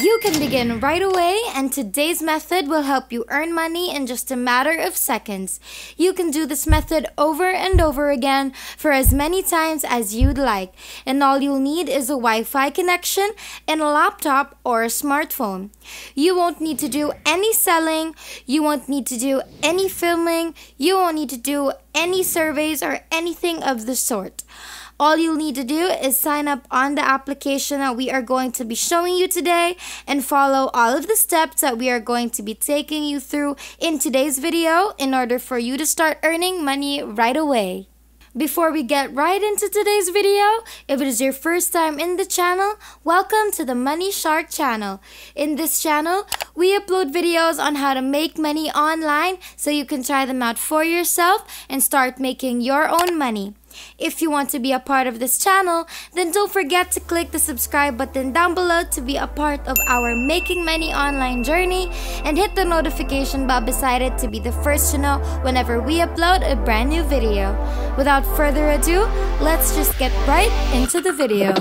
You can begin right away, and today's method will help you earn money in just a matter of seconds. You can do this method over and over again for as many times as you'd like, and all you'll need is a Wi-Fi connection and a laptop or a smartphone. You won't need to do any selling, you won't need to do any filming, you won't need to do any surveys or anything of the sort. All you'll need to do is sign up on the application that we are going to be showing you today and follow all of the steps that we are going to be taking you through in today's video in order for you to start earning money right away. Before we get right into today's video, if it is your first time in the channel, welcome to the Money Shark channel. In this channel, we upload videos on how to make money online so you can try them out for yourself and start making your own money. If you want to be a part of this channel, then don't forget to click the subscribe button down below to be a part of our Making Money Online journey, and hit the notification bell beside it to be the first to know whenever we upload a brand new video. Without further ado, let's just get right into the video.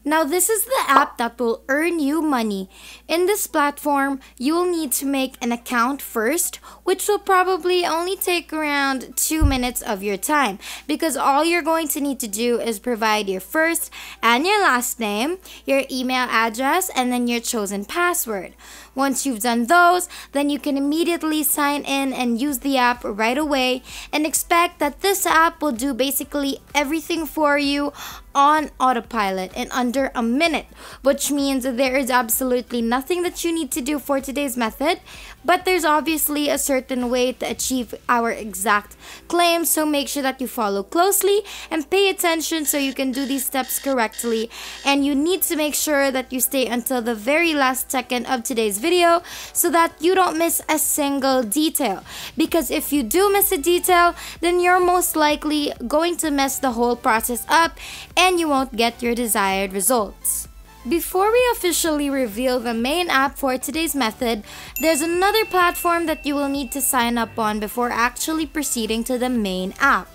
Now, this is the app that will earn you money. In this platform, you will need to make an account first, which will probably only take around 2 minutes of your time, because all you're going to need to do is provide your first and your last name, your email address, and then your chosen password. Once you've done those, then you can immediately sign in and use the app right away, and expect that this app will do basically everything for you on autopilot in under a minute, which means that there is absolutely nothing that you need to do for today's method, but there's obviously a certain way to achieve our exact claim, so make sure that you follow closely and pay attention so you can do these steps correctly. And you need to make sure that you stay until the very last second of today's video so that you don't miss a single detail, because if you do miss a detail, then you're most likely going to mess the whole process up and you won't get your desired results. Before we officially reveal the main app for today's method, there's another platform that you will need to sign up on before actually proceeding to the main app.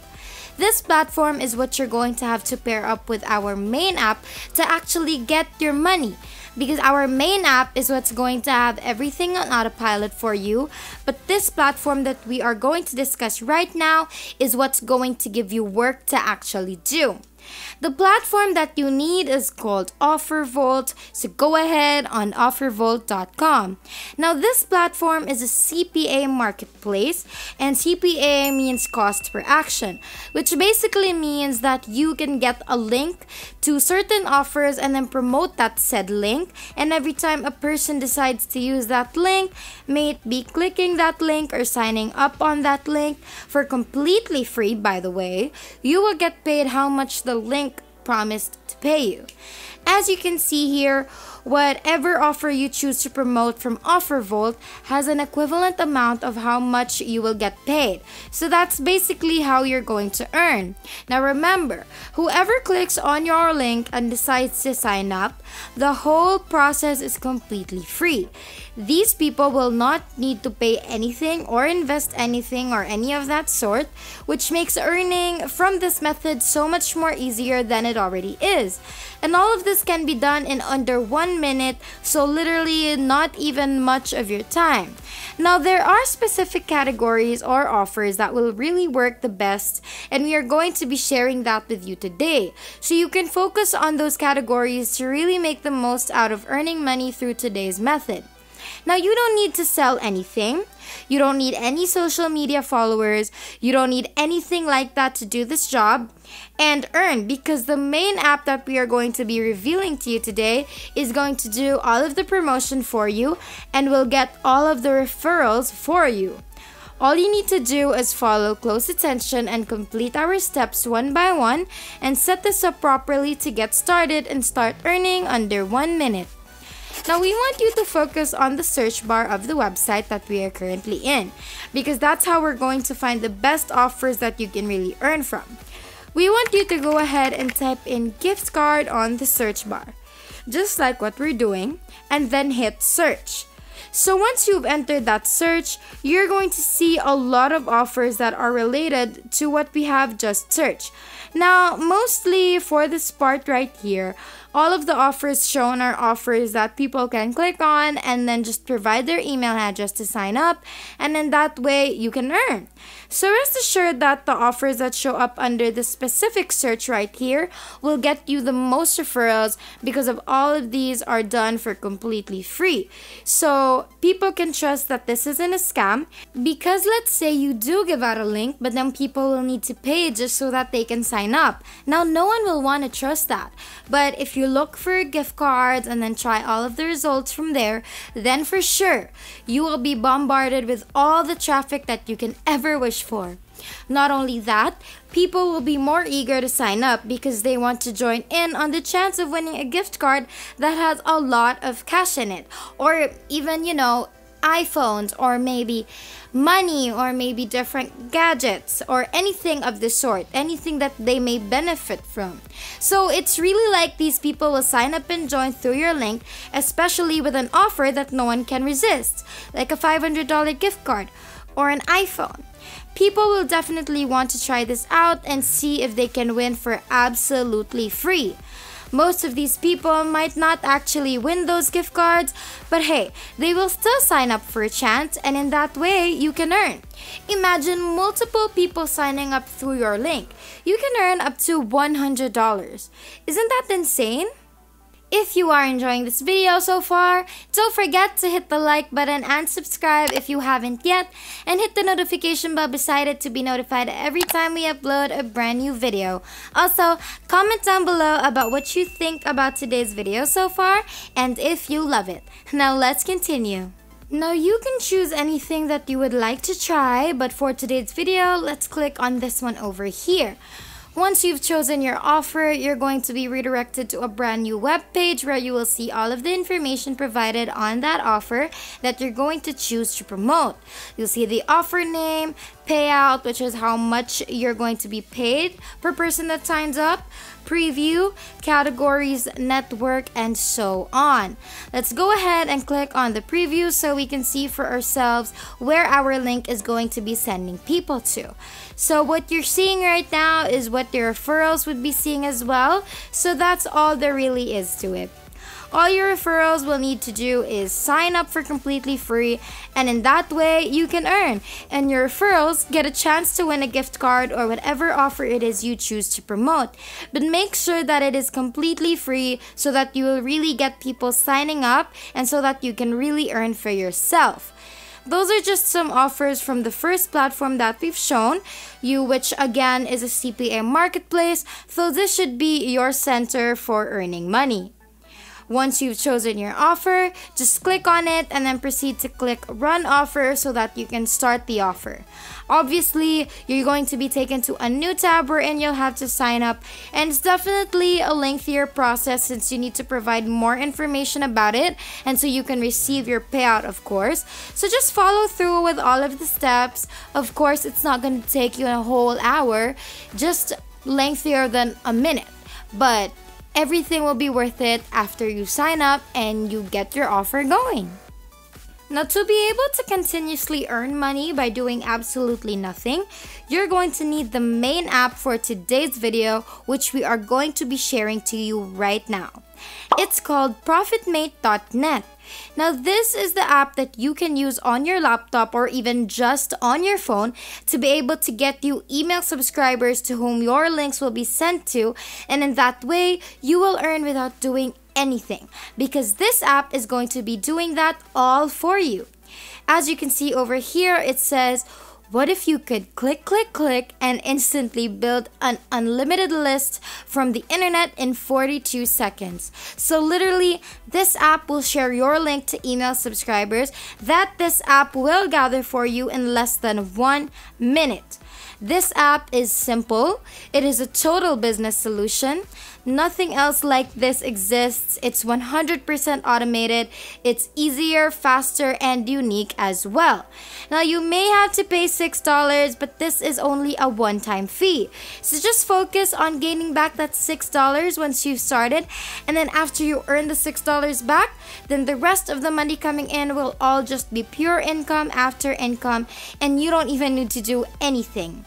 This platform is what you're going to have to pair up with our main app to actually get your money, because our main app is what's going to have everything on autopilot for you, but this platform that we are going to discuss right now is what's going to give you work to actually do. The platform that you need is called OfferVault, so go ahead on offervault.com. Now, this platform is a CPA marketplace, and CPA means cost per action, which basically means that you can get a link to certain offers and then promote that said link, and every time a person decides to use that link, may it be clicking that link or signing up on that link for completely free, by the way, you will get paid how much the link promised to pay you. As you can see here, whatever offer you choose to promote from OfferVault has an equivalent amount of how much you will get paid. So that's basically how you're going to earn. Now remember, whoever clicks on your link and decides to sign up, the whole process is completely free. These people will not need to pay anything or invest anything or any of that sort, which makes earning from this method so much more easier than it already is. And all of this can be done in under 1 minute, so literally not even much of your time. Now, there are specific categories or offers that will really work the best, and we are going to be sharing that with you today, so you can focus on those categories to really make the most out of earning money through today's method. Now, you don't need to sell anything. You don't need any social media followers. You don't need anything like that to do this job and earn, because the main app that we are going to be revealing to you today is going to do all of the promotion for you and will get all of the referrals for you. All you need to do is follow close attention and complete our steps one by one and set this up properly to get started and start earning under 1 minute. Now, we want you to focus on the search bar of the website that we are currently in, because that's how we're going to find the best offers that you can really earn from. We want you to go ahead and type in gift card on the search bar, just like what we're doing, and then hit search. So once you've entered that search, you're going to see a lot of offers that are related to what we have just searched. Now, mostly for this part right here, all of the offers shown are offers that people can click on and then just provide their email address to sign up, and in that way you can earn. So rest assured that the offers that show up under the specific search right here will get you the most referrals, because of all of these are done for completely free. So people can trust that this isn't a scam, because let's say you do give out a link, but then people will need to pay just so that they can sign up. Now, no one will want to trust that. But if you look for gift cards and then try all of the results from there, then for sure you will be bombarded with all the traffic that you can ever wish for. Not only that, people will be more eager to sign up because they want to join in on the chance of winning a gift card that has a lot of cash in it, or even, iPhones, or maybe money, or maybe different gadgets, or anything of the sort, anything that they may benefit from. So it's really like these people will sign up and join through your link, especially with an offer that no one can resist, like a $500 gift card or an iPhone. People will definitely want to try this out and see if they can win for absolutely free. Most of these people might not actually win those gift cards, but hey, they will still sign up for a chance, and in that way, you can earn. Imagine multiple people signing up through your link. You can earn up to $100. Isn't that insane? If you are enjoying this video so far, don't forget to hit the like button and subscribe if you haven't yet, and hit the notification bell beside it to be notified every time we upload a brand new video. Also, comment down below about what you think about today's video so far and if you love it. Now let's continue. Now you can choose anything that you would like to try, but for today's video, let's click on this one over here. Once you've chosen your offer, you're going to be redirected to a brand new web page where you will see all of the information provided on that offer that you're going to choose to promote. You'll see the offer name, payout, which is how much you're going to be paid per person that signs up, preview, categories, network, and so on. Let's go ahead and click on the preview so we can see for ourselves where our link is going to be sending people to. So what you're seeing right now is what your referrals would be seeing as well. So that's all there really is to it. All your referrals will need to do is sign up for completely free, and in that way you can earn, and your referrals get a chance to win a gift card or whatever offer it is you choose to promote. But make sure that it is completely free so that you will really get people signing up, and so that you can really earn for yourself. Those are just some offers from the first platform that we've shown you, which again is a CPA marketplace, so this should be your center for earning money. Once you've chosen your offer, just click on it and then proceed to click Run Offer so that you can start the offer. Obviously, you're going to be taken to a new tab wherein you'll have to sign up, and it's definitely a lengthier process since you need to provide more information about it, and so you can receive your payout, of course. So just follow through with all of the steps. Of course, it's not going to take you a whole hour, just lengthier than a minute, but everything will be worth it after you sign up and you get your offer going. Now, to be able to continuously earn money by doing absolutely nothing, you're going to need the main app for today's video, which we are going to be sharing to you right now. It's called ProfitMate.net. Now, this is the app that you can use on your laptop or even just on your phone to be able to get you email subscribers to whom your links will be sent to, and in that way, you will earn without doing anything, because this app is going to be doing that all for you. As you can see over here, it says, what if you could click and instantly build an unlimited list from the internet in 42 seconds? So literally, this app will share your link to email subscribers that this app will gather for you in less than 1 minute. This app is simple. It is a total business solution. Nothing else like this exists. It's 100% automated. It's easier, faster, and unique as well. Now, you may have to pay $6, but this is only a one-time fee. So just focus on gaining back that $6 once you've started, and then after you earn the $6 back, then the rest of the money coming in will all just be pure income after income, and you don't even need to do anything.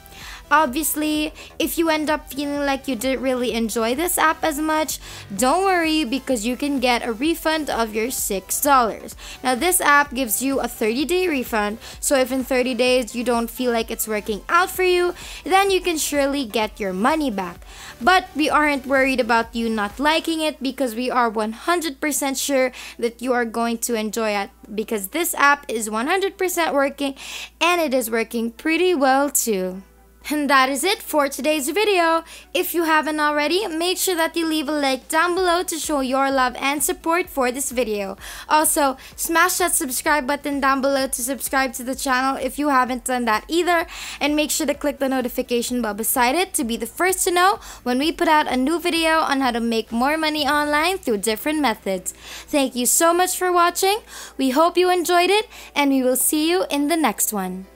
Obviously, if you end up feeling like you didn't really enjoy this app as much, don't worry because you can get a refund of your $6. Now, this app gives you a 30-day refund, so if in 30 days you don't feel like it's working out for you, then you can surely get your money back. But we aren't worried about you not liking it because we are 100% sure that you are going to enjoy it because this app is 100% working and it is working pretty well too. And that is it for today's video. If you haven't already, make sure that you leave a like down below to show your love and support for this video. Also, smash that subscribe button down below to subscribe to the channel if you haven't done that either. And make sure to click the notification bell beside it to be the first to know when we put out a new video on how to make more money online through different methods. Thank you so much for watching. We hope you enjoyed it, and we will see you in the next one.